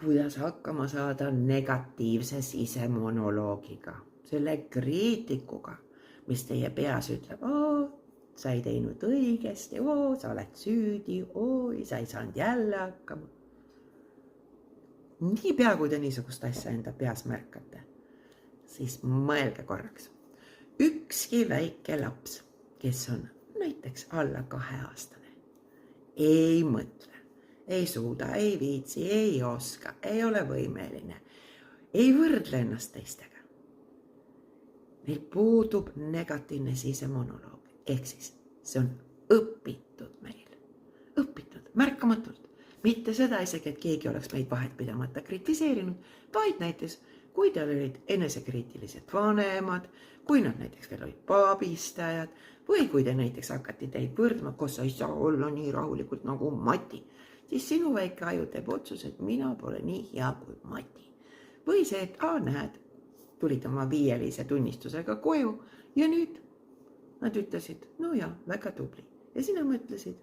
kuidas hakkama saada negatiivse sisemonoloogiga, selle kriitikuga, mis teie peas ütleb, sa ei teinud õigesti, sa oled süüdi, sa ei saanud jälle hakkama. Niipea, kui te niisugust asja enda peas märkate, siis mõelge korraks. Ükski väike laps, kes on näiteks alla 2-aastane, ei mõtle, ei suuda, ei viitsi, ei oska, ei ole võimeline, ei võrdle ennast teistega. Neil puudub negatiivne sisemonoloog, ehk siis see on õpitud meil, õpitud märkamatult. Mitte seda isegi, et keegi oleks meid vahetpidamata kritiseerinud, vaid näiteks, kui teil olid enesekriitilised vanemad, kui nad näiteks veel olid paabistajad, või kui te näiteks hakati teid võrdma, kus sa ei saa olla nii rahulikult nagu Mati, siis sinu väike aju teeb otsus, et mina pole nii hea kui Mati. Või see, et näed, tulid oma 5 tunnistusega koju ja nüüd nad ütlesid, no ja, väga tubli. Ja sina mõtlesid,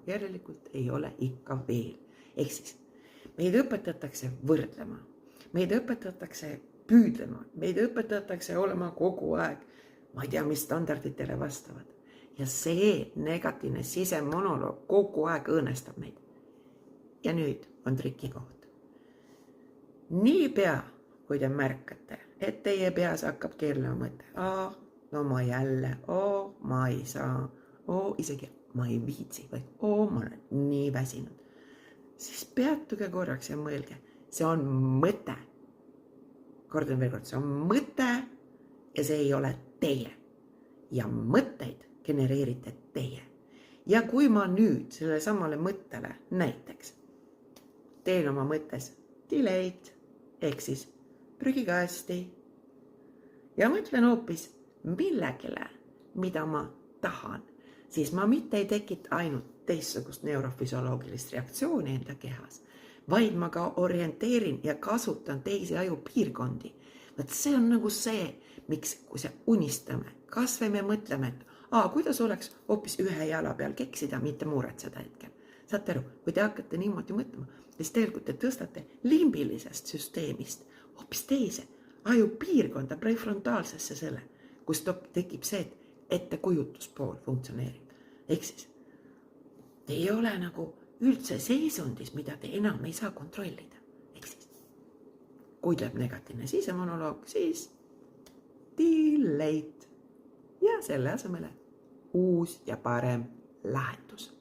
järelikult ei ole ikka veel. Ehk siis, meid õpetatakse võrdlema, meid õpetatakse püüdlema, meid õpetatakse olema kogu aeg, ma ei tea, mis standarditele vastavad. Ja see negatiivne sisemonoloog kogu aeg õõnestab meid. Ja nüüd on trikikoht. Niipea, kui te märkate, et teie peas hakkab keerlema mõte, no ma jälle, ma ei saa, isegi ma ei viitsi, või ma olen nii väsinud. Siis peatuge korraks ja mõelge, see on mõte. Kordan veel kord, see on mõte ja see ei ole teie. Ja mõtteid genereerite teie. Ja kui ma nüüd selle samale mõttele näiteks teen oma mõttes delete ehk siis prügikasti ja mõtlen hoopis millegile, mida ma tahan, siis ma mitte ei tekita ainult teistsugust neurofüsioloogilist reaktsiooni enda kehas, vaid ma ka orienteerin ja kasutan teisi ajupiirkondi. Võt see on nagu see, miks kui see unistame, kas või me mõtleme, et kuidas oleks hoopis ühe jala peal keksida, mitte muretseda hetkel. Saate aru, kui te hakkate niimoodi mõtlema, siis tegelikult te tõstate limbilisest süsteemist hoopis teise ajupiirkonda prefrontaalsesse selle, kus tekib see, et ettekujutuspool funktsioneerib. Ehk siis, te ei ole nagu üldse seisundis, mida te enam ei saa kontrollida. Ehk siis, kui tuleb negatiivne sisemonoloog, siis delete ja selle asemele uus ja parem lahendus.